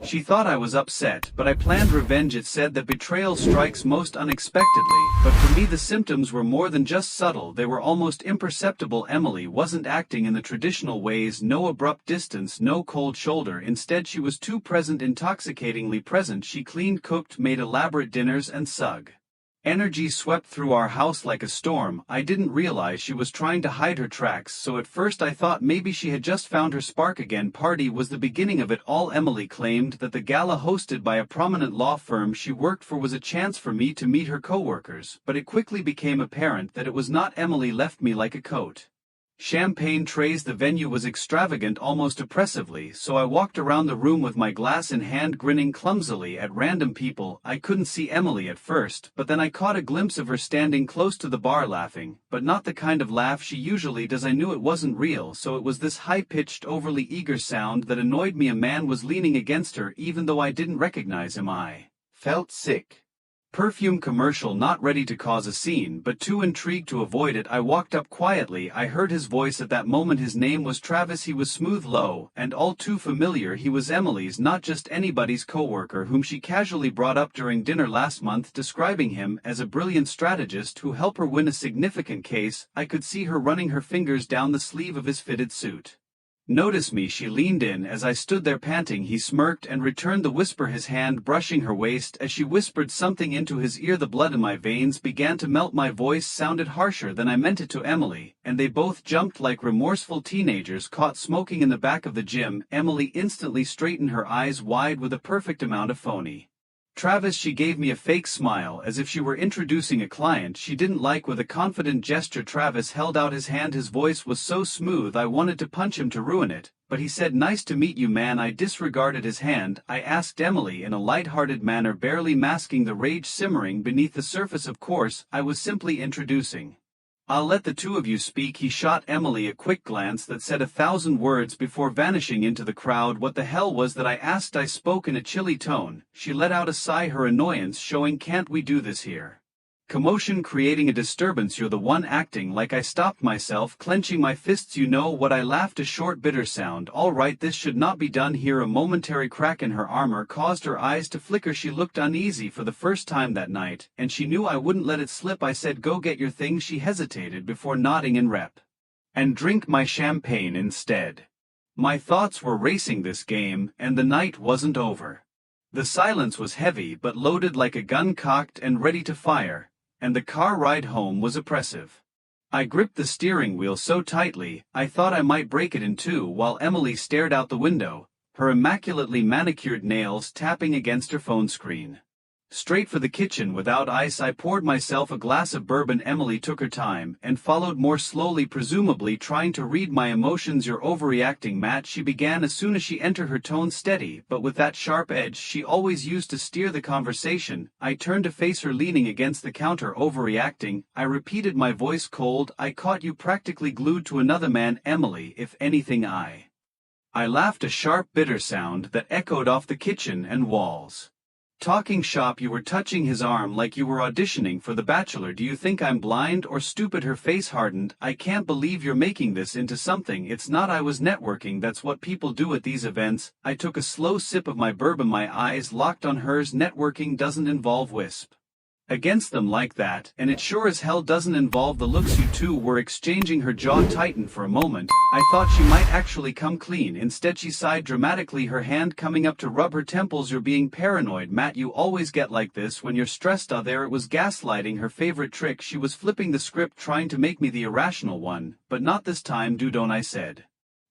She thought I was upset, but I planned revenge. It said that betrayal strikes most unexpectedly, but for me the symptoms were more than just subtle, they were almost imperceptible. Emily wasn't acting in the traditional ways, no abrupt distance, no cold shoulder, instead she was too present, intoxicatingly present. She cleaned, cooked, made elaborate dinners and sug. Energy swept through our house like a storm. I didn't realize she was trying to hide her tracks, so at first I thought maybe she had just found her spark again. Party was the beginning of it all. Emily claimed that the gala hosted by a prominent law firm she worked for was a chance for me to meet her coworkers, but it quickly became apparent that it was not. Emily left me like a coat. Champagne trays. The venue was extravagant, almost oppressively, so I walked around the room with my glass in hand, grinning clumsily at random people. I couldn't see Emily at first, but then I caught a glimpse of her standing close to the bar laughing, but not the kind of laugh she usually does. I knew it wasn't real, so it was this high-pitched, overly eager sound that annoyed me. A man was leaning against her. Even though I didn't recognize him, I felt sick. Perfume commercial. Not ready to cause a scene, but too intrigued to avoid it, I walked up quietly. I heard his voice at that moment. His name was Travis. He was smooth, low, and all too familiar. He was Emily's, not just anybody's coworker whom she casually brought up during dinner last month, describing him as a brilliant strategist who helped her win a significant case. I could see her running her fingers down the sleeve of his fitted suit. "Notice me?" She leaned in as I stood there panting. He smirked and returned the whisper, his hand brushing her waist as she whispered something into his ear. The blood in my veins began to melt. My voice sounded harsher than I meant it to. "Emily," and they both jumped like remorseful teenagers caught smoking in the back of the gym. Emily instantly straightened, her eyes wide with a perfect amount of phony Travis. She gave me a fake smile as if she were introducing a client she didn't like. With a confident gesture, Travis held out his hand. His voice was so smooth I wanted to punch him to ruin it, but he said, "Nice to meet you, man." I disregarded his hand. I asked Emily in a light-hearted manner, barely masking the rage simmering beneath the surface. "Of course, I was simply introducing. I'll let the two of you speak." He shot Emily a quick glance that said 1,000 words before vanishing into the crowd. "What the hell was that?" I asked. I spoke in a chilly tone. She let out a sigh, her annoyance showing. "Can't we do this here? Commotion, creating a disturbance. You're the one acting like." I stopped myself, clenching my fists. "You know what?" I laughed, a short bitter sound. "All right, this should not be done here." A momentary crack in her armor caused her eyes to flicker. She looked uneasy for the first time that night, and she knew I wouldn't let it slip. I said, "Go get your things." She hesitated before nodding in rep. "And drink my champagne instead." My thoughts were racing. This game, and the night wasn't over. The silence was heavy but loaded, like a gun cocked and ready to fire, and the car ride home was oppressive. I gripped the steering wheel so tightly, I thought I might break it in two, while Emily stared out the window, her immaculately manicured nails tapping against her phone screen. Straight for the kitchen without ice, I poured myself a glass of bourbon. Emily took her time and followed more slowly, presumably trying to read my emotions. "You're overreacting, Matt," she began as soon as she entered, her tone steady but with that sharp edge she always used to steer the conversation. I turned to face her, leaning against the counter. "Overreacting?" I repeated, my voice cold. "I caught you practically glued to another man." "Emily, if anything, I laughed, a sharp bitter sound that echoed off the kitchen and walls. "Talking shop?" "You were touching his arm like you were auditioning for The Bachelor." "Do you think I'm blind or stupid?" Her face hardened. "I can't believe you're making this into something it's not." "I was networking. That's what people do at these events." I took a slow sip of my bourbon, my eyes locked on hers. "Networking doesn't involve wisp against them like that, and it sure as hell doesn't involve the looks." "You two were exchanging." Her jaw tightened for a moment. I thought she might actually come clean. Instead she sighed dramatically, her hand coming up to rub her temples. "You're being paranoid, Matt. You always get like this when you're stressed." There it was, gaslighting, her favorite trick. She was flipping the script, trying to make me the irrational one. "But not this time, don't," I said.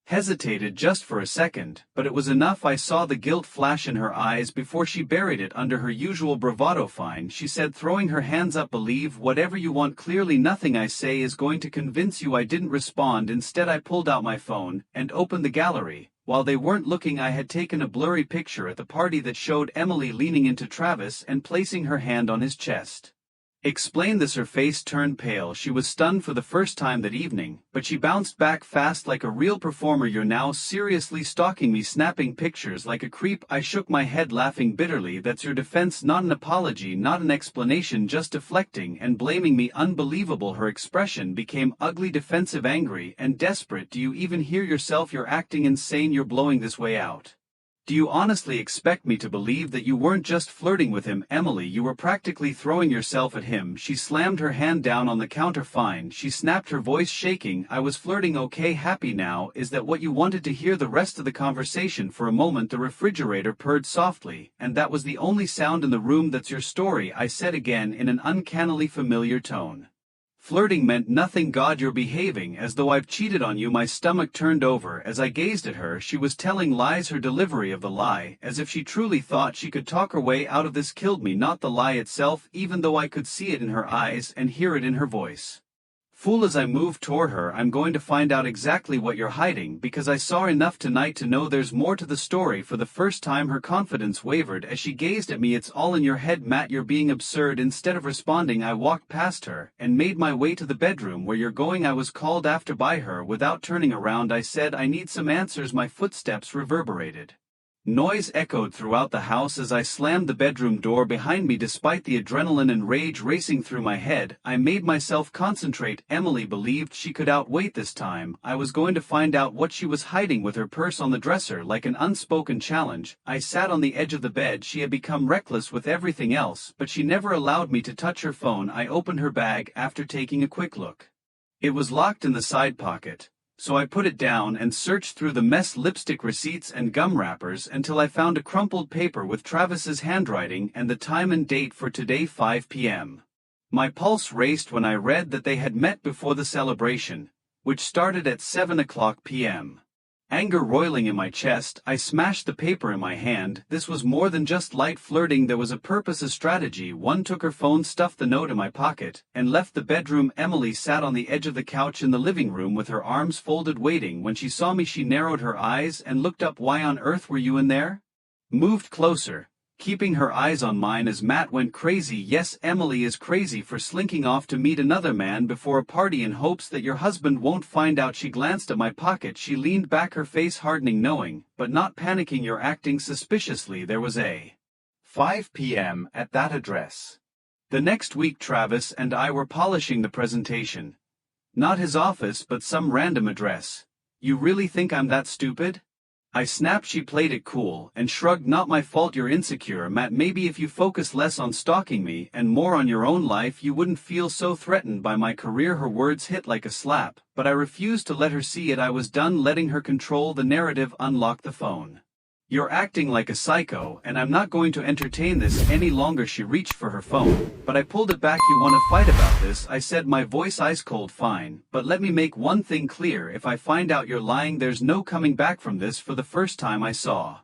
Hesitated just for a second, but it was enough. I saw the guilt flash in her eyes before she buried it under her usual bravado. "Fine," she said, throwing her hands up. "Believe whatever you want. Clearly nothing I say is going to convince you." I didn't respond. Instead I pulled out my phone and opened the gallery. While they weren't looking, I had taken a blurry picture at the party that showed Emily leaning into Travis and placing her hand on his chest. "Explain this." Her face turned pale. She was stunned for the first time that evening, but she bounced back fast like a real performer. "You're now seriously stalking me, snapping pictures like a creep." I shook my head, laughing bitterly. "That's your defense, not an apology, not an explanation, just deflecting and blaming me." Unbelievable. Her expression became ugly, defensive, angry, and desperate. "Do you even hear yourself? You're acting insane. You're blowing this way out." Do you honestly expect me to believe that you weren't just flirting with him, Emily? You were practically throwing yourself at him." She slammed her hand down on the counter. "Fine," she snapped, her voice shaking. "I was flirting, okay? Happy now? Is that what you wanted to hear?" The rest of the conversation. For a moment the refrigerator purred softly, and that was the only sound in the room. "That's your story," I said again in an uncannily familiar tone. "Flirting meant nothing. God, you're behaving as though I've cheated on you." My stomach turned over as I gazed at her. She was telling lies. Her delivery of the lie, as if she truly thought she could talk her way out of this, killed me. Not the lie itself, even though I could see it in her eyes and hear it in her voice. Fool, as I moved toward her, "I'm going to find out exactly what you're hiding, because I saw enough tonight to know there's more to the story." For the first time her confidence wavered as she gazed at me. "It's all in your head, Matt. You're being absurd." Instead of responding, I walked past her and made my way to the bedroom. "Where you're going?" I was called after by her. Without turning around I said, "I need some answers." My footsteps reverberated. Noise echoed throughout the house as I slammed the bedroom door behind me. Despite the adrenaline and rage racing through my head, I made myself concentrate. Emily believed she could outwait this time. I was going to find out what she was hiding with her purse on the dresser. Like an unspoken challenge, I sat on the edge of the bed. She had become reckless with everything else, but she never allowed me to touch her phone. I opened her bag after taking a quick look. It was locked in the side pocket, so I put it down and searched through the mess, lipstick, receipts, and gum wrappers until I found a crumpled paper with Travis's handwriting and the time and date for today, 5 p.m. My pulse raced when I read that they had met before the celebration, which started at 7 o'clock p.m. Anger roiling in my chest, I smashed the paper in my hand. This was more than just light flirting. There was a purpose, a strategy. One took her phone, stuffed the note in my pocket, and left the bedroom. Emily sat on the edge of the couch in the living room with her arms folded, waiting. When she saw me, she narrowed her eyes and looked up. "Why on earth were you in there?" Moved closer, keeping her eyes on mine as Matt went crazy. "Yes, Emily is crazy for slinking off to meet another man before a party in hopes that your husband won't find out." She glanced at my pocket. She leaned back, her face hardening, knowing, but not panicking. "You're acting suspiciously." There was a 5 p.m. at that address. The next week Travis and I were polishing the presentation. Not his office, but some random address. "You really think I'm that stupid?" I snapped. She played it cool and shrugged. "Not my fault you're insecure, Matt. Maybe if you focus less on stalking me and more on your own life, you wouldn't feel so threatened by my career." Her words hit like a slap, but I refused to let her see it. I was done letting her control the narrative. Unlock the phone. "You're acting like a psycho, and I'm not going to entertain this any longer." She reached for her phone, but I pulled it back. "You want to fight about this?" I said, my voice ice cold. "Fine, but let me make one thing clear. If I find out you're lying, there's no coming back from this." For the first time I saw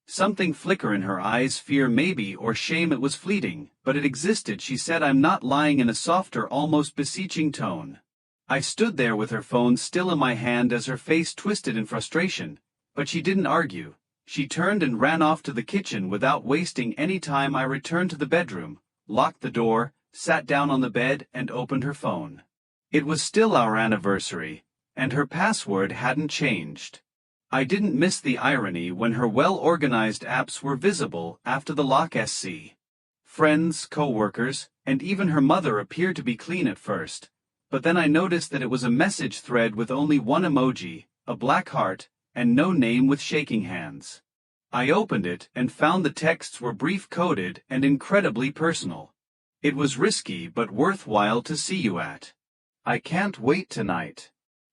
something flicker in her eyes, fear maybe, or shame. It was fleeting, but it existed. She said, "I'm not lying," in a softer, almost beseeching tone. I stood there with her phone still in my hand as her face twisted in frustration, but she didn't argue. She turned and ran off to the kitchen without wasting any time. I returned to the bedroom, locked the door, sat down on the bed, and opened her phone. It was still our anniversary, and her password hadn't changed. I didn't miss the irony when her well-organized apps were visible after the lock. Friends, co-workers, and even her mother appeared to be clean at first, but then I noticed that it was a message thread with only one emoji, a black heart, and no name, with shaking hands. I opened it and found the texts were brief, coded, and incredibly personal. "It was risky but worthwhile to see you at. I can't wait tonight."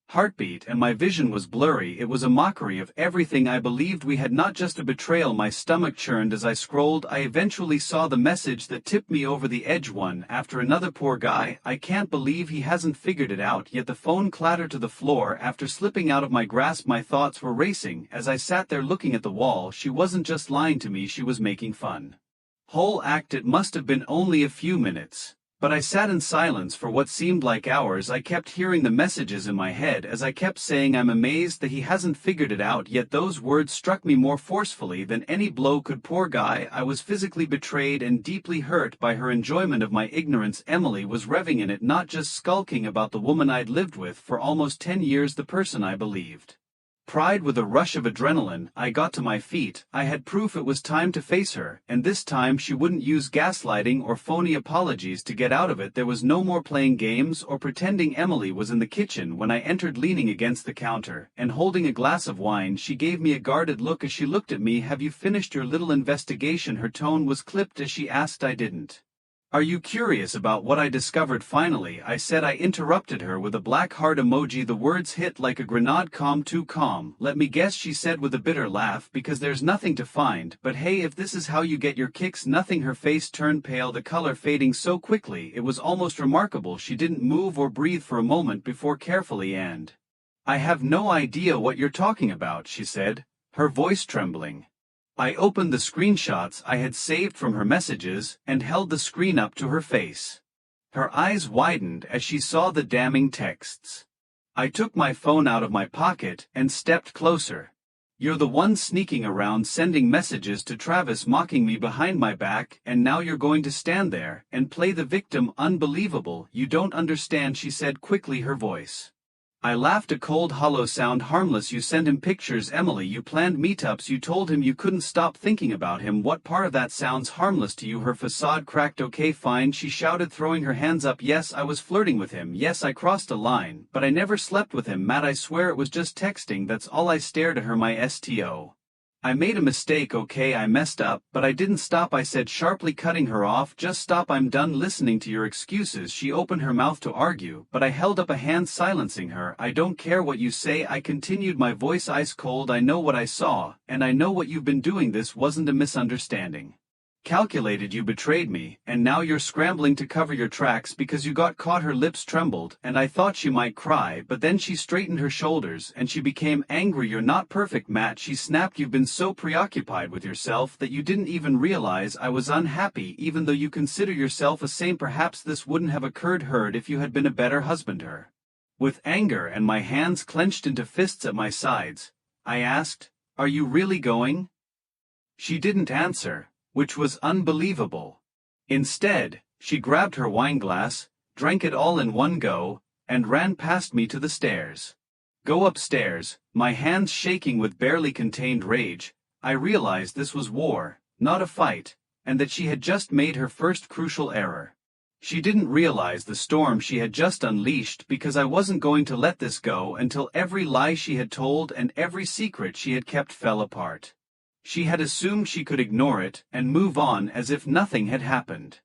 Heartbeat, and my vision was blurry. It was a mockery of everything I believed we had, not just a betrayal. My stomach churned as I scrolled. I eventually saw the message that tipped me over the edge. One after another. "Poor guy, I can't believe he hasn't figured it out yet." The phone clattered to the floor after slipping out of my grasp. My thoughts were racing as I sat there looking at the wall. She wasn't just lying to me, she was making fun. Whole act. It must have been only a few minutes, but I sat in silence for what seemed like hours. I kept hearing the messages in my head as I kept saying, "I'm amazed that he hasn't figured it out yet." Those words struck me more forcefully than any blow could. Poor guy. I was physically betrayed and deeply hurt by her enjoyment of my ignorance. Emily was revving in it, not just skulking about the woman I'd lived with for almost 10 years, the person I believed Pride with a rush of adrenaline, I got to my feet. I had proof it was time to face her, and this time she wouldn't use gaslighting or phony apologies to get out of it. There was no more playing games or pretending. Emily was in the kitchen when I entered, leaning against the counter, and holding a glass of wine. She gave me a guarded look as she looked at me. "Have you finished your little investigation?" Her tone was clipped as she asked. "I didn't." "Are you curious about what I discovered?" Finally, I said. I interrupted her with a black heart emoji. The words hit like a grenade. "Calm, too calm. Let me guess," she said with a bitter laugh, "because there's nothing to find. But hey, if this is how you get your kicks." Nothing. Her face turned pale, the color fading so quickly it was almost remarkable. She didn't move or breathe for a moment before carefully, "And I have no idea what you're talking about," she said, her voice trembling. I opened the screenshots I had saved from her messages and held the screen up to her face. Her eyes widened as she saw the damning texts. I took my phone out of my pocket and stepped closer. "You're the one sneaking around sending messages to Travis, mocking me behind my back, and now you're going to stand there and play the victim? Unbelievable. You don't understand," she said quickly, her voice. I laughed, a cold hollow sound. "Harmless. You sent him pictures, Emily. You planned meetups. You told him you couldn't stop thinking about him. What part of that sounds harmless to you?" Her facade cracked. "Okay, fine," she shouted, throwing her hands up. "Yes, I was flirting with him. Yes, I crossed a line, but I never slept with him. Matt, I swear it was just texting. That's all." I stared at her. My STO. "I made a mistake, okay? I messed up, but I didn't stop," I said sharply, cutting her off. "Just stop. I'm done listening to your excuses." She opened her mouth to argue, but I held up a hand silencing her. "I don't care what you say," I continued, my voice ice cold. "I know what I saw, and I know what you've been doing. This wasn't a misunderstanding. Calculated. You betrayed me, and now you're scrambling to cover your tracks because you got caught." Her lips trembled, and I thought she might cry, but then she straightened her shoulders and she became angry. "You're not perfect, Matt," she snapped. "You've been so preoccupied with yourself that you didn't even realize I was unhappy, even though you consider yourself a saint. Perhaps this wouldn't have occurred her if you had been a better husband." Her. With anger and my hands clenched into fists at my sides, I asked, "Are you really going?" She didn't answer, which was unbelievable. Instead, she grabbed her wineglass, drank it all in one go, and ran past me to the stairs. Go upstairs, my hands shaking with barely contained rage. I realized this was war, not a fight, and that she had just made her first crucial error. She didn't realize the storm she had just unleashed, because I wasn't going to let this go until every lie she had told and every secret she had kept fell apart. She had assumed she could ignore it and move on as if nothing had happened.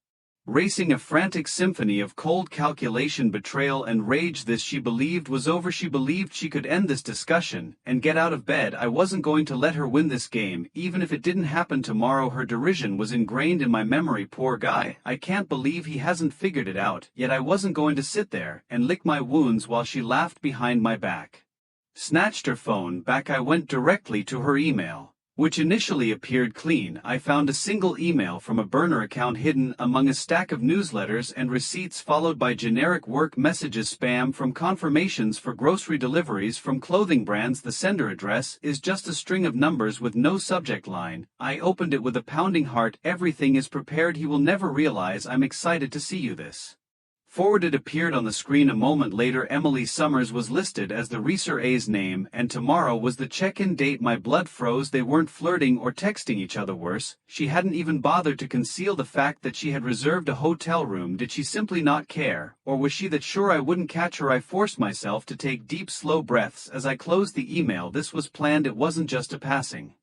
Racing a frantic symphony of cold calculation, betrayal, and rage. This she believed was over. She believed she could end this discussion and get out of bed. I wasn't going to let her win this game, even if it didn't happen tomorrow. Her derision was ingrained in my memory. "Poor guy, I can't believe he hasn't figured it out." Yet I wasn't going to sit there and lick my wounds while she laughed behind my back. Snatched her phone back, I went directly to her email, which initially appeared clean. I found a single email from a burner account hidden among a stack of newsletters and receipts, followed by generic work messages, spam from confirmations for grocery deliveries from clothing brands. The sender address is just a string of numbers with no subject line. I opened it with a pounding heart. "Everything is prepared. He will never realize I'm excited to see you." This forwarded appeared on the screen a moment later. Emily Summers was listed as the Reeser-A's name, and tomorrow was the check-in date. My blood froze. They weren't flirting or texting each other. Worse, she hadn't even bothered to conceal the fact that she had reserved a hotel room. Did she simply not care, or was she that sure I wouldn't catch her? I forced myself to take deep, slow breaths as I closed the email. This was planned. It wasn't just a passing.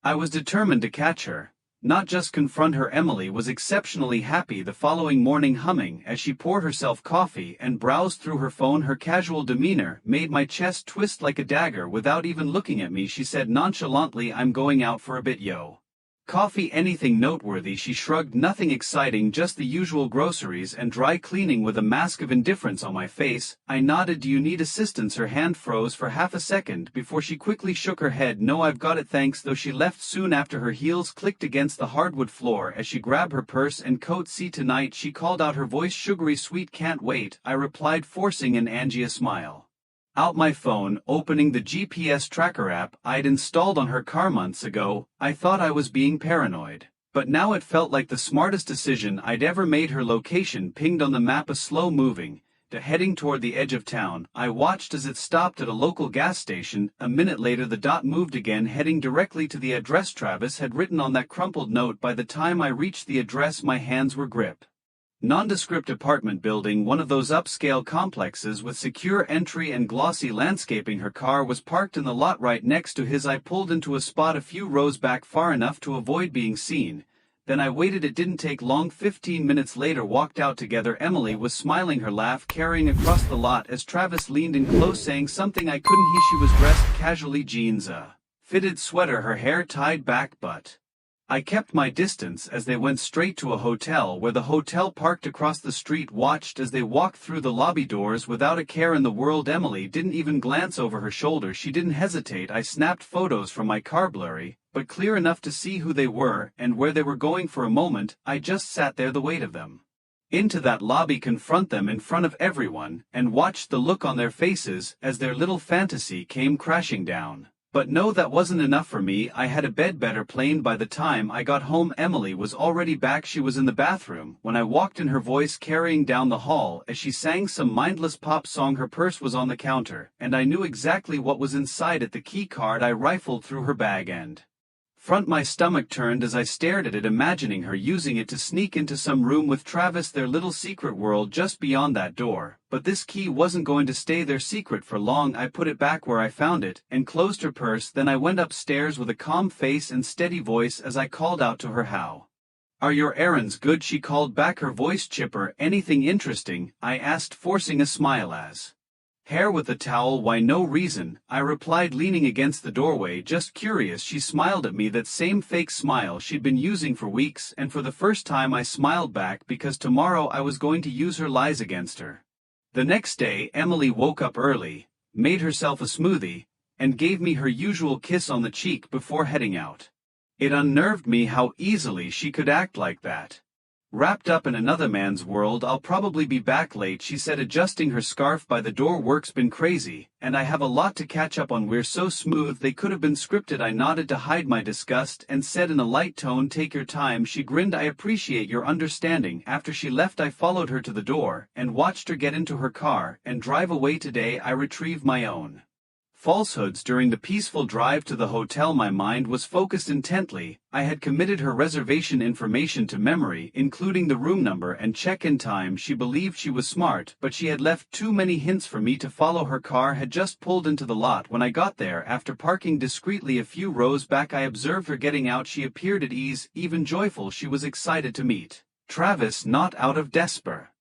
I was determined to catch her, not just confront her. Emily was exceptionally happy the following morning, humming as she poured herself coffee and browsed through her phone. Her casual demeanor made my chest twist like a dagger. "Without even looking at me," she said nonchalantly, "I'm going out for a bit, yo. Coffee? Anything noteworthy?" She shrugged. "Nothing exciting, just the usual groceries and dry cleaning." With a mask of indifference on my face, I nodded. "Do you need assistance?" Her hand froze for half a second before she quickly shook her head. "No, I've got it, thanks." Though she left soon after. Her heels clicked against the hardwood floor as she grabbed her purse and coat. "See tonight?" she called out, her voice sugary sweet. "Can't wait," I replied, forcing an Angie smile. Out my phone, opening the GPS tracker app I'd installed on her car months ago. I thought I was being paranoid, but now it felt like the smartest decision I'd ever made. Her location pinged on the map, a slow-moving, heading toward the edge of town. I watched as it stopped at a local gas station. A minute later the dot moved again, heading directly to the address Travis had written on that crumpled note. By the time I reached the address my hands were gripped. Nondescript apartment building, one of those upscale complexes with secure entry and glossy landscaping. Her car was parked in the lot right next to his. I pulled into a spot a few rows back, far enough to avoid being seen. Then I waited. It didn't take long. 15 minutes later walked out together. Emily was smiling, her laugh carrying across the lot as Travis leaned in close, saying something I couldn't hear. She was dressed casually, jeans, a fitted sweater, her hair tied back, but I kept my distance as they went straight to a hotel where the hotel parked across the street. Watched as they walked through the lobby doors without a care in the world. Emily didn't even glance over her shoulder. She didn't hesitate. I snapped photos from my car, blurry but clear enough to see who they were and where they were going. For a moment, I just sat there, the weight of them. Into that lobby, confront them in front of everyone, and watched the look on their faces as their little fantasy came crashing down. But no, that wasn't enough for me. I had a bed better plane. By the time I got home, Emily was already back. She was in the bathroom when I walked in, her voice carrying down the hall as she sang some mindless pop song. Her purse was on the counter, and I knew exactly what was inside it, the key card. I rifled through her bag and front. My stomach turned as I stared at it, imagining her using it to sneak into some room with Travis, their little secret world just beyond that door. But this key wasn't going to stay their secret for long. I put it back where I found it and closed her purse. Then I went upstairs with a calm face and steady voice as I called out to her, "How are your errands?" "Good," she called back, her voice chipper. "Anything interesting?" I asked, forcing a smile. "As hair with a towel." "Why, no reason," I replied, leaning against the doorway. "Just curious." She smiled at me, that same fake smile she'd been using for weeks, and for the first time I smiled back because tomorrow I was going to use her lies against her. The next day, Emily woke up early, made herself a smoothie, and gave me her usual kiss on the cheek before heading out. It unnerved me how easily she could act like that. "Wrapped up in another man's world. I'll probably be back late," she said, adjusting her scarf by the door. "Work's been crazy, and I have a lot to catch up on." "We're so smooth, they could have been scripted." I nodded to hide my disgust and said in a light tone, "Take your time." She grinned. "I appreciate your understanding." After she left, I followed her to the door and watched her get into her car and drive away. Today I retrieved my own falsehoods during the peaceful drive to the hotel. My mind was focused intently. I had committed her reservation information to memory, including the room number and check-in time. She believed she was smart, but she had left too many hints for me to follow. Her car had just pulled into the lot when I got there. After parking discreetly a few rows back, I observed her getting out. She appeared at ease, even joyful. She was excited to meet Travis, not out of despair.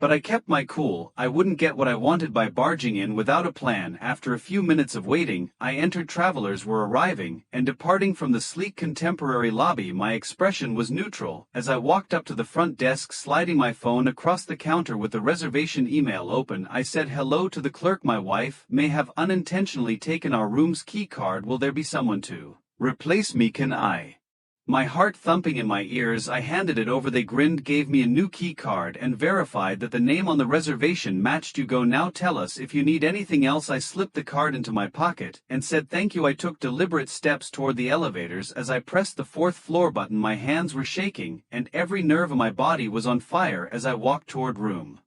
But I kept my cool. I wouldn't get what I wanted by barging in without a plan. After a few minutes of waiting, I entered. Travelers were arriving and departing from the sleek contemporary lobby. My expression was neutral as I walked up to the front desk, sliding my phone across the counter with the reservation email open. I said hello to the clerk. "My wife may have unintentionally taken our room's key card. Will there be someone to replace me? Can I?" My heart thumping in my ears, I handed it over. They grinned, gave me a new key card, and verified that the name on the reservation matched. "You go now. Tell us if you need anything else." I slipped the card into my pocket and said thank you. I took deliberate steps toward the elevators. As I pressed the 4th floor button, my hands were shaking, and every nerve of my body was on fire as I walked toward room.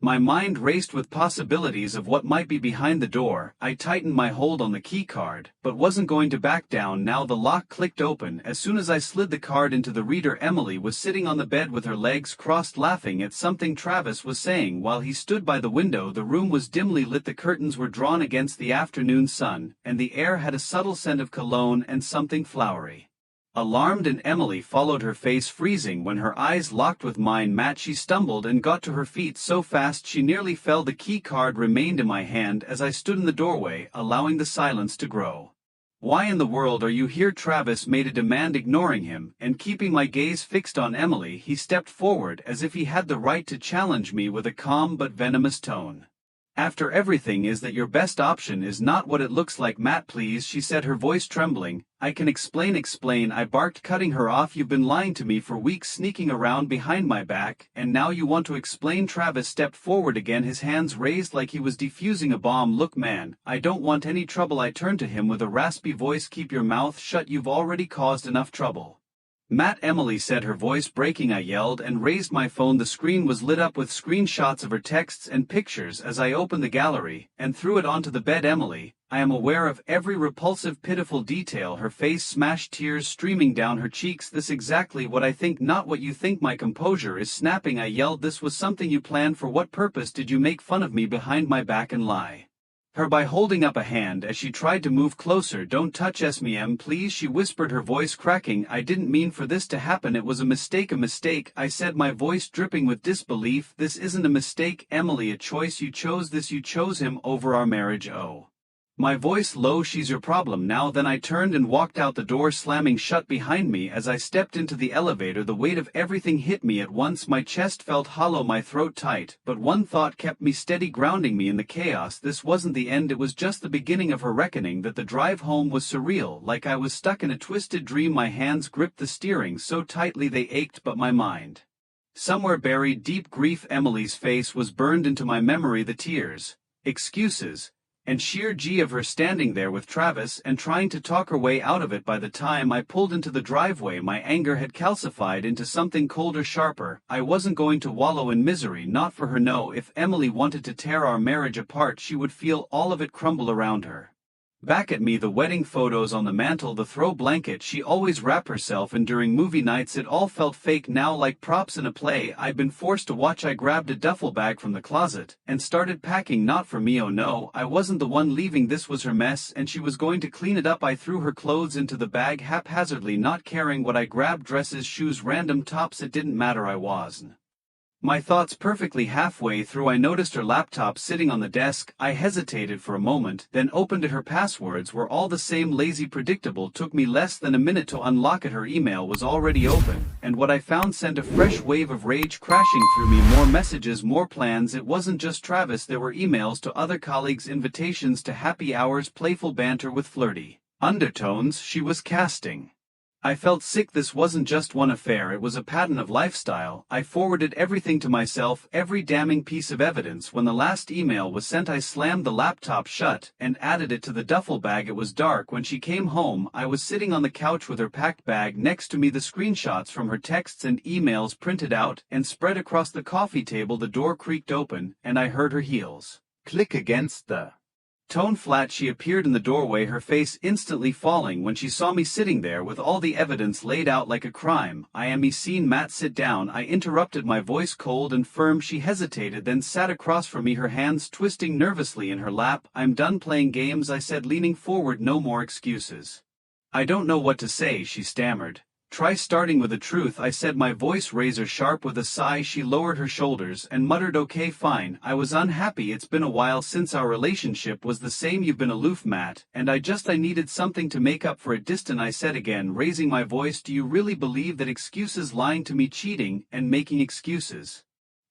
My mind raced with possibilities of what might be behind the door. I tightened my hold on the key card, but wasn't going to back down now. The lock clicked open. As soon as I slid the card into the reader, Emily was sitting on the bed with her legs crossed, laughing at something Travis was saying while he stood by the window. The room was dimly lit. The curtains were drawn against the afternoon sun, and the air had a subtle scent of cologne and something flowery. Alarmed, and Emily followed, her face freezing when her eyes locked with mine. "Matt," she stumbled and got to her feet so fast she nearly fell. The key card remained in my hand as I stood in the doorway, allowing the silence to grow. "Why in the world are you here?" Travis made a demand, ignoring him and keeping my gaze fixed on Emily. He stepped forward as if he had the right to challenge me with a calm but venomous tone. "After everything, is that your best option is not what it looks like?" "Matt, please," she said, her voice trembling. "I can explain." "Explain," I barked, cutting her off. "You've been lying to me for weeks, sneaking around behind my back, and now you want to explain." Travis stepped forward again, his hands raised like he was defusing a bomb. "Look, man, I don't want any trouble." I turned to him with a raspy voice. "Keep your mouth shut. You've already caused enough trouble." Matt, Emily said, her voice breaking. I yelled and raised my phone. The screen was lit up with screenshots of her texts and pictures as I opened the gallery and threw it onto the bed. Emily, I am aware of every repulsive, pitiful detail. Her face smashed, tears streaming down her cheeks. This exactly what I think, not what you think. My composure is snapping. I yelled, this was something you planned. For what purpose did you make fun of me behind my back and lie her by holding up a hand as she tried to move closer? Don't touch me, please, she whispered, her voice cracking. I didn't mean for this to happen. It was a mistake, I said, my voice dripping with disbelief. This isn't a mistake, Emily, a choice. You chose this, you chose him over our marriage. Oh. My voice low. She's your problem now. Then I turned and walked out, the door slamming shut behind me. As I stepped into the elevator, the weight of everything hit me at once. My chest felt hollow, my throat tight, but one thought kept me steady, grounding me in the chaos. This wasn't the end, it was just the beginning of her reckoning. That the drive home was surreal, like I was stuck in a twisted dream. My hands gripped the steering so tightly they ached, but my mind somewhere buried deep grief. Emily's face was burned into my memory, the tears, excuses, and sheer G of her standing there with Travis and trying to talk her way out of it. By the time I pulled into the driveway, my anger had calcified into something colder, sharper. I wasn't going to wallow in misery, not for her. No, if Emily wanted to tear our marriage apart, she would feel all of it crumble around her. Back at me, the wedding photos on the mantle, the throw blanket she always wrapped herself in during movie nights. It all felt fake now, like props in a play I'd been forced to watch. I grabbed a duffel bag from the closet and started packing. Not for me, oh no, I wasn't the one leaving. This was her mess and she was going to clean it up. I threw her clothes into the bag haphazardly, not caring what I grabbed. Dresses, shoes, random tops, it didn't matter. I wasn't my thoughts perfectly. Halfway through, I noticed her laptop sitting on the desk. I hesitated for a moment, then opened it. Her passwords were all the same, lazy, predictable. Took me less than a minute to unlock it. Her email was already open, and what I found sent a fresh wave of rage crashing through me. More messages, more plans. It wasn't just Travis, there were emails to other colleagues, invitations to happy hours, playful banter with flirty undertones she was casting. I felt sick. This wasn't just one affair, it was a pattern of lifestyle. I forwarded everything to myself, every damning piece of evidence. When the last email was sent, I slammed the laptop shut and added it to the duffel bag. It was dark when she came home. I was sitting on the couch with her packed bag next to me, the screenshots from her texts and emails printed out and spread across the coffee table. The door creaked open, and I heard her heels click against the tone flat. She appeared in the doorway, her face instantly falling when she saw me sitting there with all the evidence laid out like a crime. I am seen. Matt, sit down, I interrupted, my voice cold and firm. She hesitated, then sat across from me, her hands twisting nervously in her lap. I'm done playing games, I said, leaning forward. No more excuses. I don't know what to say, she stammered. Try starting with the truth, I said, my voice razor sharp. With a sigh, she lowered her shoulders and muttered, okay, fine. I was unhappy. It's been a while since our relationship was the same. You've been aloof, Matt, and I needed something to make up for it. Distant, I said again, raising my voice. Do you really believe that excuses, lying to me, cheating, and making excuses?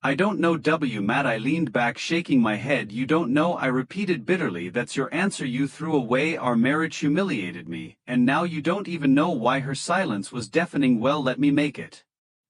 I don't know, Matt. I leaned back, shaking my head. You don't know, I repeated bitterly. That's your answer. You threw away our marriage, humiliated me, and now you don't even know why. Her silence was deafening. Well, let me make it.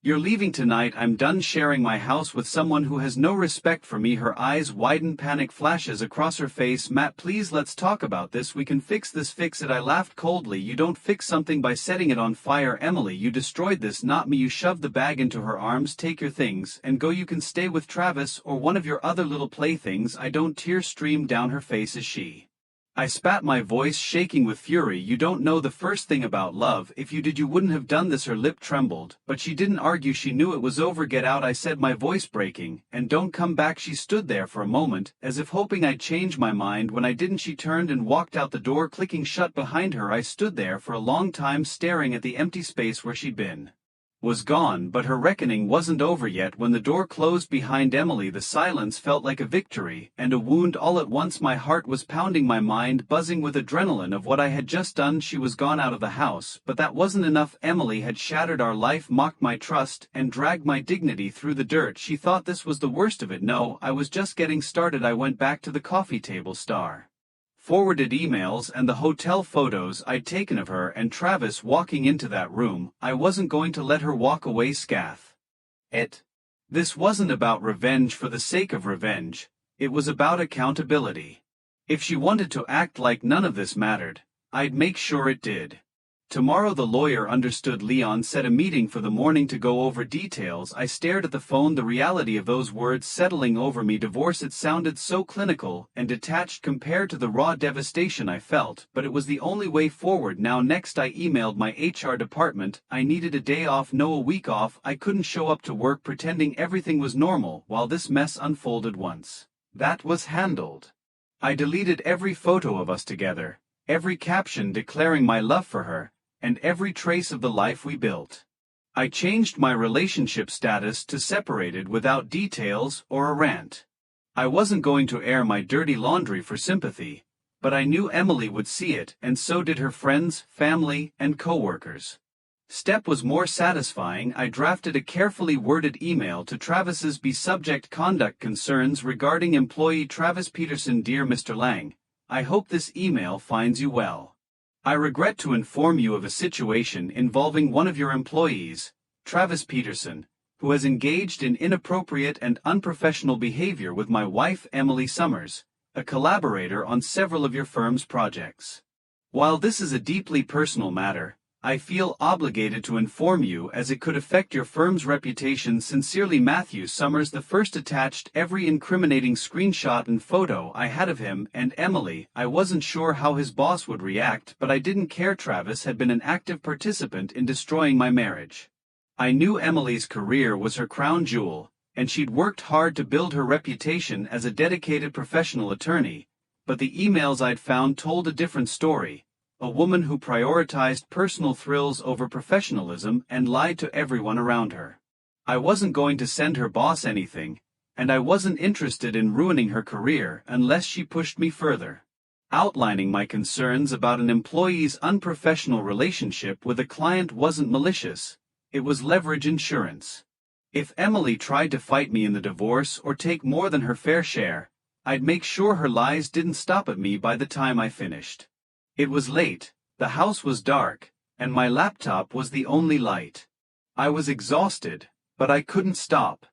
You're leaving tonight. I'm done sharing my house with someone who has no respect for me. Her eyes widen, panic flashes across her face. Matt, please, let's talk about this. We can fix this. Fix it, I laughed coldly. You don't fix something by setting it on fire, Emily. You destroyed this, not me. You shoved the bag into her arms. Take your things and go. You can stay with Travis or one of your other little playthings. I don't. Tears streamed down her face as she I spat, my voice shaking with fury. You don't know the first thing about love. If you did, you wouldn't have done this. Her lip trembled, but she didn't argue. She knew it was over. Get out, I said, my voice breaking, and don't come back. She stood there for a moment, as if hoping I'd change my mind. When I didn't, she turned and walked out, the door clicking shut behind her. I stood there for a long time, staring at the empty space where she'd been. Was gone, but her reckoning wasn't over yet. When the door closed behind Emily, the silence felt like a victory and a wound all at once. My heart was pounding, my mind buzzing with adrenaline of what I had just done. She was gone out of the house, but that wasn't enough. Emily had shattered our life, mocked my trust, and dragged my dignity through the dirt. She thought this was the worst of it. No, I was just getting started. I went back to the coffee table, forwarded emails and the hotel photos I'd taken of her and Travis walking into that room. I wasn't going to let her walk away scathed. This wasn't about revenge for the sake of revenge. It was about accountability. If she wanted to act like none of this mattered, I'd make sure it did. Tomorrow the lawyer understood. Leon set a meeting for the morning to go over details. I stared at the phone, the reality of those words settling over me. Divorce, it sounded so clinical and detached compared to the raw devastation I felt, but it was the only way forward now. Next I emailed my HR department. I needed a day off, no, a week off. I couldn't show up to work pretending everything was normal while this mess unfolded. Once that was handled, I deleted every photo of us together, every caption declaring my love for her, and every trace of the life we built. I changed my relationship status to separated without details or a rant. I wasn't going to air my dirty laundry for sympathy, but I knew Emily would see it, and so did her friends, family, and co-workers. Step was more satisfying. I drafted a carefully worded email to Travis's B. Subject: conduct concerns regarding employee Travis Peterson. Dear Mr. Lang, I hope this email finds you well. I regret to inform you of a situation involving one of your employees, Travis Peterson, who has engaged in inappropriate and unprofessional behavior with my wife Emily Summers, a collaborator on several of your firm's projects. While this is a deeply personal matter, I feel obligated to inform you as it could affect your firm's reputation. Sincerely, Matthew Summers. The first attached every incriminating screenshot and photo I had of him and Emily. I wasn't sure how his boss would react, but I didn't care. Travis had been an active participant in destroying my marriage. I knew Emily's career was her crown jewel, and she'd worked hard to build her reputation as a dedicated professional attorney, but the emails I'd found told a different story. A woman who prioritized personal thrills over professionalism and lied to everyone around her. I wasn't going to send her boss anything, and I wasn't interested in ruining her career unless she pushed me further. Outlining my concerns about an employee's unprofessional relationship with a client wasn't malicious, it was leverage insurance. If Emily tried to fight me in the divorce or take more than her fair share, I'd make sure her lies didn't stop at me by the time I finished. It was late, the house was dark, and my laptop was the only light. I was exhausted, but I couldn't stop.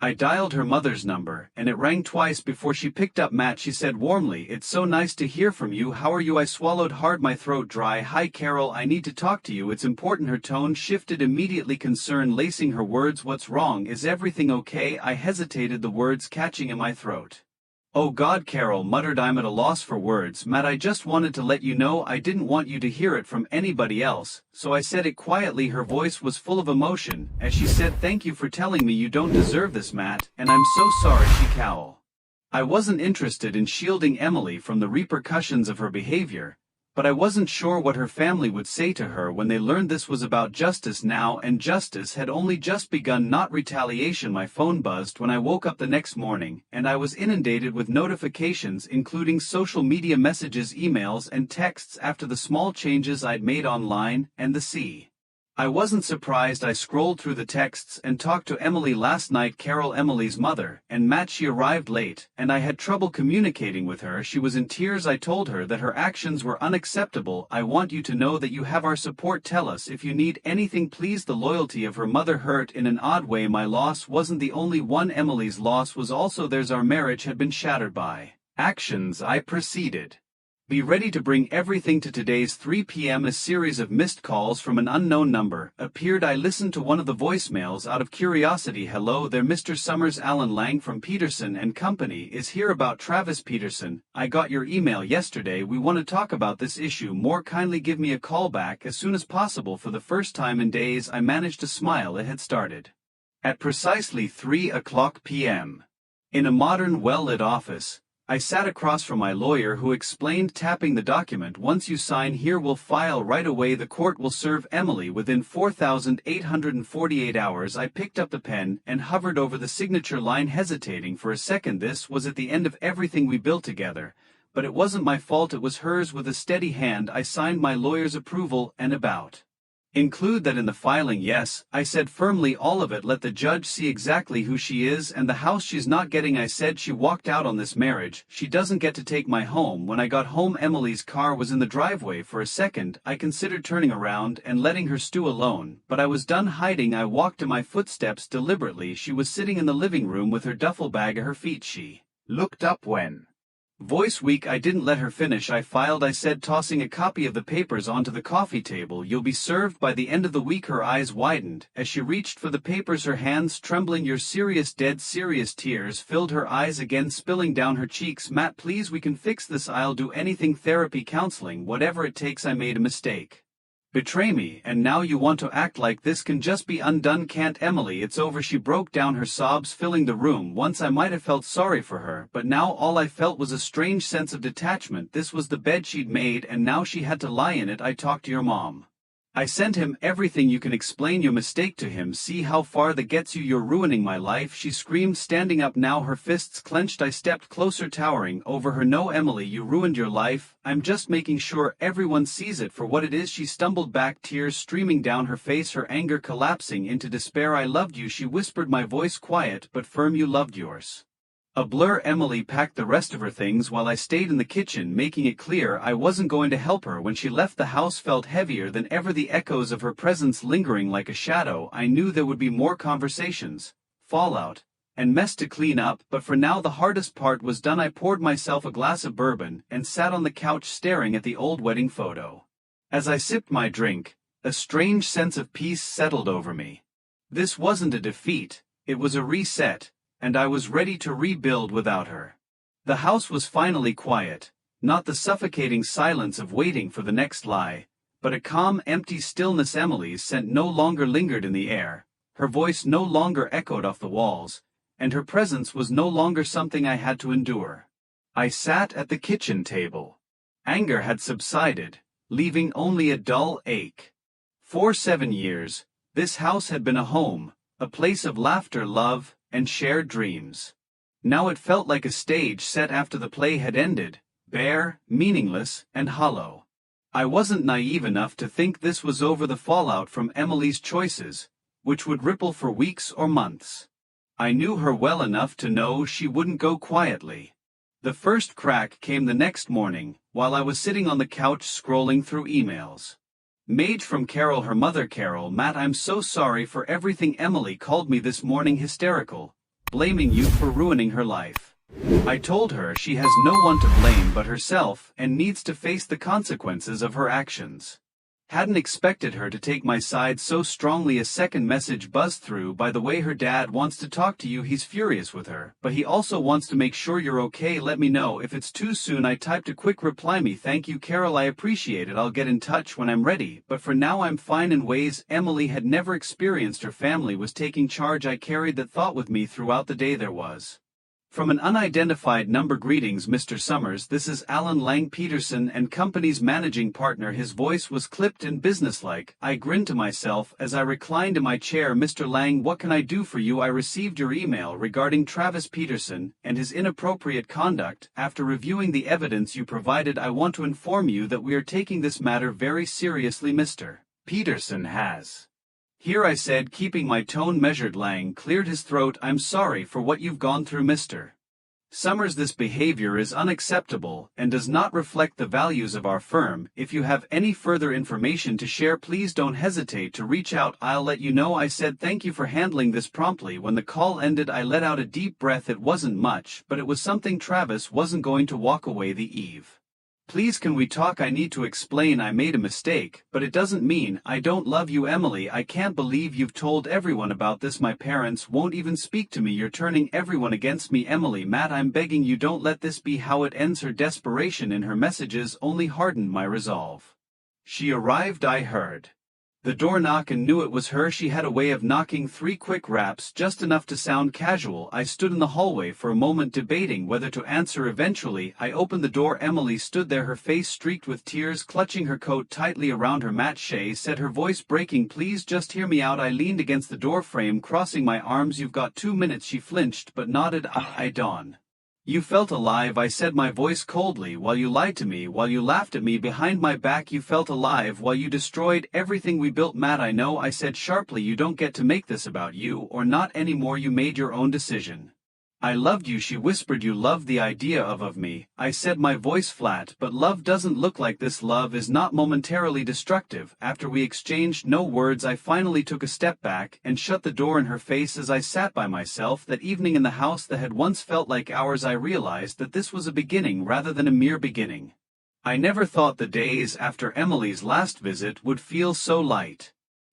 I dialed her mother's number, and it rang twice before she picked up. Matt, she said warmly, it's so nice to hear from you. How are you? I swallowed hard, my throat dry. Hi Carol, I need to talk to you, it's important. Her tone shifted immediately, concern lacing her words. What's wrong? Is everything okay? I hesitated, the words catching in my throat. Oh God, Carol muttered. I'm at a loss for words. Matt, I just wanted to let you know I didn't want you to hear it from anybody else, so I said it quietly. Her voice was full of emotion as she said, thank you for telling me. You don't deserve this, Matt, and I'm so sorry. She cowered. I wasn't interested in shielding Emily from the repercussions of her behavior, but I wasn't sure what her family would say to her when they learned this was about justice now, and justice had only just begun, not retaliation. My phone buzzed when I woke up the next morning, and I was inundated with notifications including social media messages, emails, and texts after the small changes I'd made online, and the C. I wasn't surprised. I scrolled through the texts and talked to Emily last night. Carol, Emily's mother, and Matt. She arrived late, and I had trouble communicating with her. She was in tears. I told her that her actions were unacceptable. I want you to know that you have our support. Tell us if you need anything, please. The loyalty of her mother hurt in an odd way. My loss wasn't the only one. Emily's loss was also theirs. Our marriage had been shattered by actions I proceeded. Be ready to bring everything to today's 3 p.m. A series of missed calls from an unknown number appeared. I listened to one of the voicemails out of curiosity. Hello there, Mr. Summers. Alan Lang from Peterson and Company is here about Travis Peterson. I got your email yesterday. We want to talk about this issue more. Kindly give me a call back as soon as possible. For the first time in days, I managed to smile. It had started at precisely 3:00 p.m. In a modern, well-lit office, I sat across from my lawyer, who explained, tapping the document, once you sign here we'll file right away. The court will serve Emily within 4,848 hours. I picked up the pen and hovered over the signature line, hesitating for a second. This was at the end of everything we built together, but it wasn't my fault, it was hers. With a steady hand I signed my lawyer's approval and about. Include that in the filing. Yes, I said firmly, all of it. Let the judge see exactly who she is and the house she's not getting. I said she walked out on this marriage. She doesn't get to take my home. When I got home, Emily's car was in the driveway. For a second, I considered turning around and letting her stew alone, but I was done hiding. I walked to my footsteps deliberately. She was sitting in the living room with her duffel bag at her feet. She looked up when Voice weak. I didn't let her finish. I filed, I said, tossing a copy of the papers onto the coffee table. You'll be served by the end of the week. Her eyes widened as she reached for the papers, her hands trembling. Your serious, dead serious. Tears filled her eyes again, spilling down her cheeks. Matt, please, we can fix this. I'll do anything, therapy, counseling, whatever it takes. I made a mistake. Betray me, and now you want to act like this can just be undone. Can't, Emily, it's over. She broke down, her sobs filling the room. Once I might have felt sorry for her, but now all I felt was a strange sense of detachment. This was the bed she'd made, and now she had to lie in it. I talked to your mom. I sent him everything. You can explain your mistake to him. See how far that gets you. You're ruining my life, she screamed, standing up now, her fists clenched. I stepped closer, towering over her. No, Emily, you ruined your life. I'm just making sure everyone sees it for what it is. She stumbled back, tears streaming down her face, her anger collapsing into despair. I loved you, she whispered, my voice quiet but firm. You loved yours. A blur. Emily packed the rest of her things while I stayed in the kitchen, making it clear I wasn't going to help her. When she left, the house felt heavier than ever, the echoes of her presence lingering like a shadow. I knew there would be more conversations, fallout, and mess to clean up, but for now the hardest part was done. I poured myself a glass of bourbon and sat on the couch staring at the old wedding photo. As I sipped my drink, a strange sense of peace settled over me. This wasn't a defeat, it was a reset, and I was ready to rebuild without her. The house was finally quiet, not the suffocating silence of waiting for the next lie, but a calm, empty stillness. Emily's scent no longer lingered in the air, her voice no longer echoed off the walls, and her presence was no longer something I had to endure. I sat at the kitchen table. Anger had subsided, leaving only a dull ache. For 7 years, this house had been a home, a place of laughter, love, and shared dreams. Now it felt like a stage set after the play had ended, bare, meaningless, and hollow. I wasn't naive enough to think this was over, the fallout from Emily's choices, which would ripple for weeks or months. I knew her well enough to know she wouldn't go quietly. The first crack came the next morning, while I was sitting on the couch scrolling through emails. Mage from Carol, her mother. Carol, Matt, I'm so sorry for everything. Emily called me this morning hysterical, blaming you for ruining her life. I told her she has no one to blame but herself and needs to face the consequences of her actions. Hadn't expected her to take my side so strongly. A second message buzzed through. By the way, her dad wants to talk to you. He's furious with her, but he also wants to make sure you're okay. Let me know if it's too soon. I typed a quick reply. Me, thank you, Carol, I appreciate it. I'll get in touch when I'm ready, but for now I'm fine. In ways Emily had never experienced, her family was taking charge. I carried that thought with me throughout the day. There was from an unidentified number. Greetings, Mr. Summers. This is Alan Lang, Peterson and Company's managing partner. His voice was clipped and businesslike. I grinned to myself as I reclined in my chair. Mr. Lang, what can I do for you? I received your email regarding Travis Peterson and his inappropriate conduct. After reviewing the evidence you provided, I want to inform you that we are taking this matter very seriously. Mr. Peterson has. Here, I said, keeping my tone measured. Lang cleared his throat. I'm sorry for what you've gone through, Mr. Summers. This behavior is unacceptable and does not reflect the values of our firm. If you have any further information to share, please don't hesitate to reach out. I'll let you know. I said, thank you for handling this promptly. When the call ended, I let out a deep breath. It wasn't much, but it was something. Travis wasn't going to walk away. The eve. Please, can we talk? I need to explain. I made a mistake, but it doesn't mean I don't love you. Emily, I can't believe you've told everyone about this. My parents won't even speak to me. You're turning everyone against me. Emily, Matt, I'm begging you, don't let this be how it ends. Her desperation in her messages only hardened my resolve. She arrived. I heard the door knock and knew it was her. She had a way of knocking 3 quick raps, just enough to sound casual. I stood in the hallway for a moment, debating whether to answer. Eventually, I opened the door. Emily stood there, her face streaked with tears, clutching her coat tightly around her. Matt, Shay said, her voice breaking, please just hear me out. I leaned against the door frame, crossing my arms. You've got 2 minutes. She flinched but nodded. Dawn. You felt alive, I said, my voice coldly. While you lied to me, while you laughed at me behind my back, you felt alive while you destroyed everything we built. Matt, I know, I said sharply. You don't get to make this about you, or not anymore. You made your own decision. I loved you, she whispered. You loved the idea of me, I said, my voice flat. But love doesn't look like this. Love is not momentarily destructive. After we exchanged no words, I finally took a step back and shut the door in her face. As I sat by myself that evening in the house that had once felt like ours, I realized that this was a beginning rather than a mere beginning. I never thought the days after Emily's last visit would feel so light.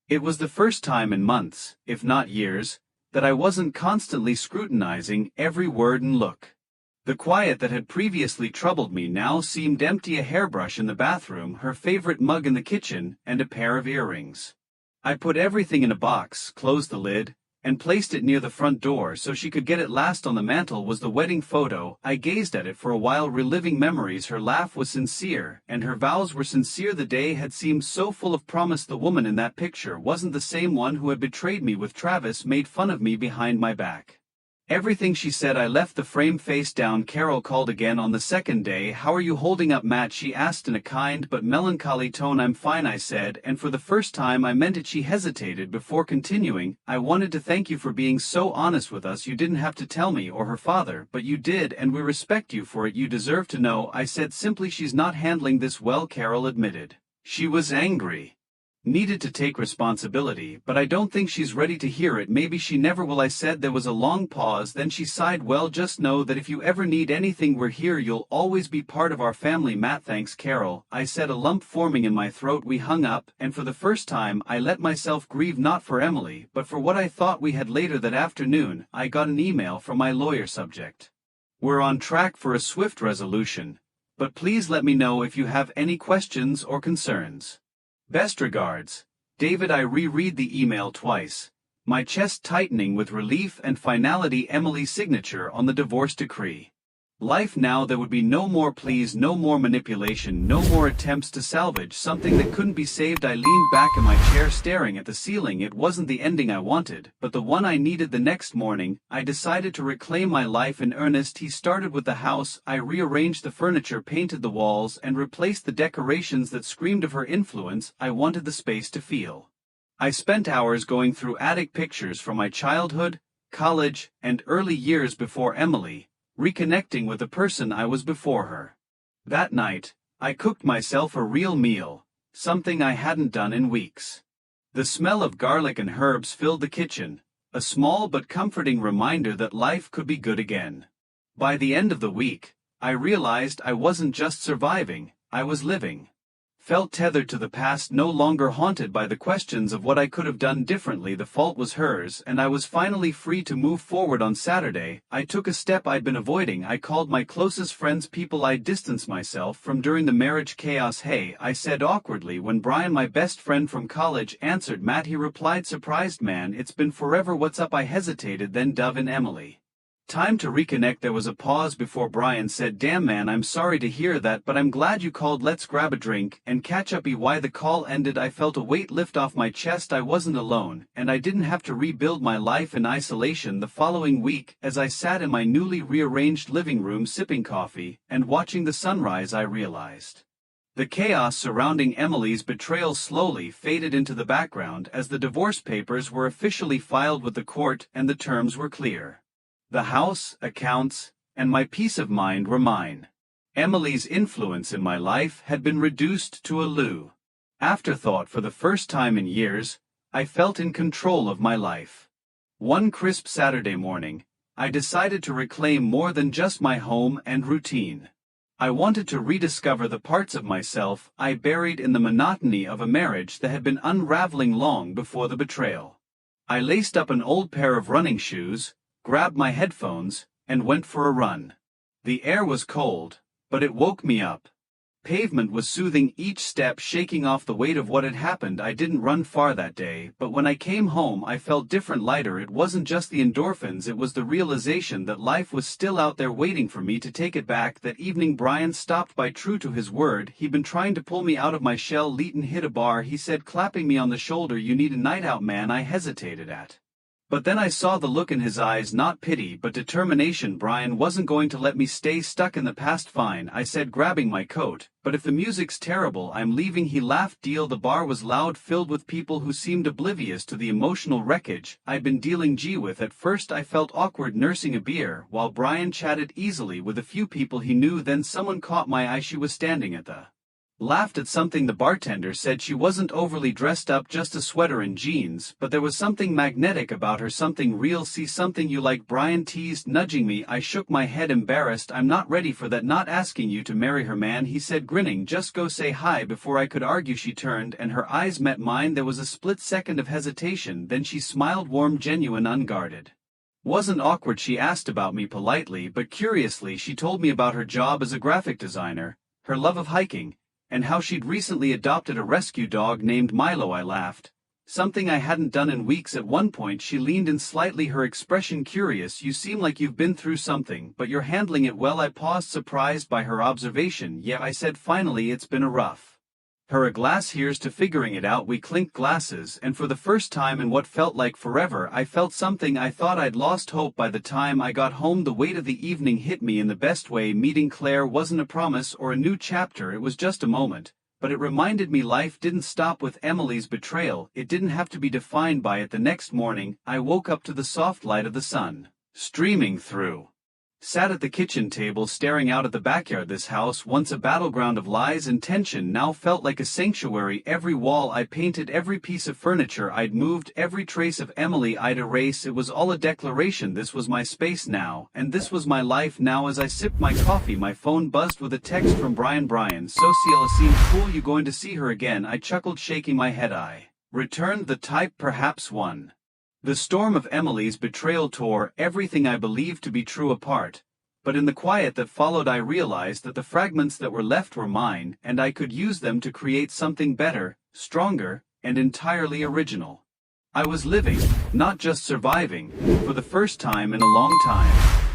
It was the first time in months, if not years, that I wasn't constantly scrutinizing every word and look. The quiet that had previously troubled me now seemed empty. A hairbrush in the bathroom, her favorite mug in the kitchen, and a pair of earrings. I put everything in a box, closed the lid, and placed it near the front door so she could get it. Last on the mantel was the wedding photo. I gazed at it for a while, reliving memories. Her laugh was sincere, and her vows were sincere. The day had seemed so full of promise. The woman in that picture wasn't the same one who had betrayed me with Travis, made fun of me behind my back. Everything she said. I left the frame face down. Carol called again on the second day. How are you holding up, Matt? She asked in a kind but melancholy tone. I'm fine, I said, and for the first time I meant it. She hesitated before continuing. I wanted to thank you for being so honest with us. You didn't have to tell me or her father, but you did, and we respect you for it. You deserve to know, I said simply. She's not handling this well, Carol admitted. She was angry. Needed to take responsibility, but I don't think she's ready to hear it. Maybe she never will, I said. There was a long pause, then she sighed. Well, just know that if you ever need anything, we're here. You'll always be part of our family, Matt. Thanks, Carol, I said, a lump forming in my throat. We hung up, and for the first time I let myself grieve, not for Emily, but for what I thought we had. Later that afternoon, I got an email from my lawyer. Subject: we're on track for a swift resolution, but please let me know if you have any questions or concerns. Best regards, David. I reread the email twice, my chest tightening with relief and finality. Emily's signature on the divorce decree. Life now. There would be no more pleas, no more manipulation, no more attempts to salvage something that couldn't be saved. I leaned back in my chair, staring at the ceiling. It wasn't the ending I wanted, but the one I needed. The next morning, I decided to reclaim my life in earnest. He started with the house. I rearranged the furniture, painted the walls, and replaced the decorations that screamed of her influence. I wanted the space to feel. I spent hours going through attic pictures from my childhood, college, and early years before Emily, reconnecting with the person I was before her. That night, I cooked myself a real meal, something I hadn't done in weeks. The smell of garlic and herbs filled the kitchen, a small but comforting reminder that life could be good again. By the end of the week, I realized I wasn't just surviving, I was living. Felt tethered to the past, no longer haunted by the questions of what I could have done differently. The fault was hers, and I was finally free to move forward. On Saturday, I took a step I'd been avoiding. I called my closest friends, people I'd distanced myself from during the marriage chaos. Hey, I said awkwardly when Brian, my best friend from college, answered. Matt, he replied, surprised. Man, it's been forever. What's up? I hesitated, then Dove and Emily. Time to reconnect. There was a pause before Brian said, damn man, I'm sorry to hear that, but I'm glad you called. Let's grab a drink and catch up. Why? The call ended. I felt a weight lift off my chest. I wasn't alone, and I didn't have to rebuild my life in isolation. The following week, as I sat in my newly rearranged living room sipping coffee and watching the sunrise, I realized the chaos surrounding Emily's betrayal slowly faded into the background as the divorce papers were officially filed with the court and the terms were clear. The house, accounts, and my peace of mind were mine. Emily's influence in my life had been reduced to a low afterthought. For the first time in years, I felt in control of my life. One crisp Saturday morning, I decided to reclaim more than just my home and routine. I wanted to rediscover the parts of myself I buried in the monotony of a marriage that had been unraveling long before the betrayal. I laced up an old pair of running shoes, grabbed my headphones, and went for a run. The air was cold, but it woke me up. Pavement was soothing, each step shaking off the weight of what had happened. I didn't run far that day, but when I came home I felt different, lighter. It wasn't just the endorphins, it was the realization that life was still out there waiting for me to take it back. That evening Brian stopped by, true to his word. He'd been trying to pull me out of my shell. Leighton hit a bar, he said, clapping me on the shoulder. You need a night out, man. I hesitated. But then I saw the look in his eyes, not pity but determination. Brian wasn't going to let me stay stuck in the past. Fine, I said, grabbing my coat, but if the music's terrible I'm leaving. He laughed. Deal. The bar was loud, filled with people who seemed oblivious to the emotional wreckage I'd been dealing with. At first I felt awkward nursing a beer while Brian chatted easily with a few people he knew. Then someone caught my eye. She was standing at the laughed at something the bartender said. She wasn't overly dressed up, just a sweater and jeans, but there was something magnetic about her, something real. See something you like? Brian teased, nudging me. I shook my head, embarrassed. I'm not ready for that. Not asking you to marry her, man, he said, grinning. Just go say hi. Before I could argue she turned and her eyes met mine. There was a split second of hesitation, then she smiled, warm, genuine, unguarded. Wasn't awkward. She asked about me politely but curiously. She told me about her job as a graphic designer, her love of hiking, and how she'd recently adopted a rescue dog named Milo. I laughed. Something I hadn't done in weeks. At one point she leaned in slightly, her expression curious. You seem like you've been through something, but you're handling it well. I paused, surprised by her observation. Yeah, I said finally, it's been a rough. Her a glass. Here's to figuring it out. We clinked glasses, and for the first time in what felt like forever I felt something. I thought I'd lost hope by the time I got home. The weight of the evening hit me in the best way. Meeting Claire wasn't a promise or a new chapter, it was just a moment, but it reminded me life didn't stop with Emily's betrayal. It didn't have to be defined by it. The next morning I woke up to the soft light of the sun streaming through. Sat at the kitchen table staring out at the backyard. This house, once a battleground of lies and tension, now felt like a sanctuary. Every wall I painted, every piece of furniture I'd moved, every trace of Emily I'd erase, it was all a declaration. This was my space now, and this was my life now. As I sipped my coffee my phone buzzed with a text from Brian. Brian, so Ciela seemed cool. You going to see her again? I chuckled, shaking my head. I returned the type. Perhaps one. The storm of Emily's betrayal tore everything I believed to be true apart, but in the quiet that followed I realized that the fragments that were left were mine, and I could use them to create something better, stronger, and entirely original. I was living, not just surviving, for the first time in a long time.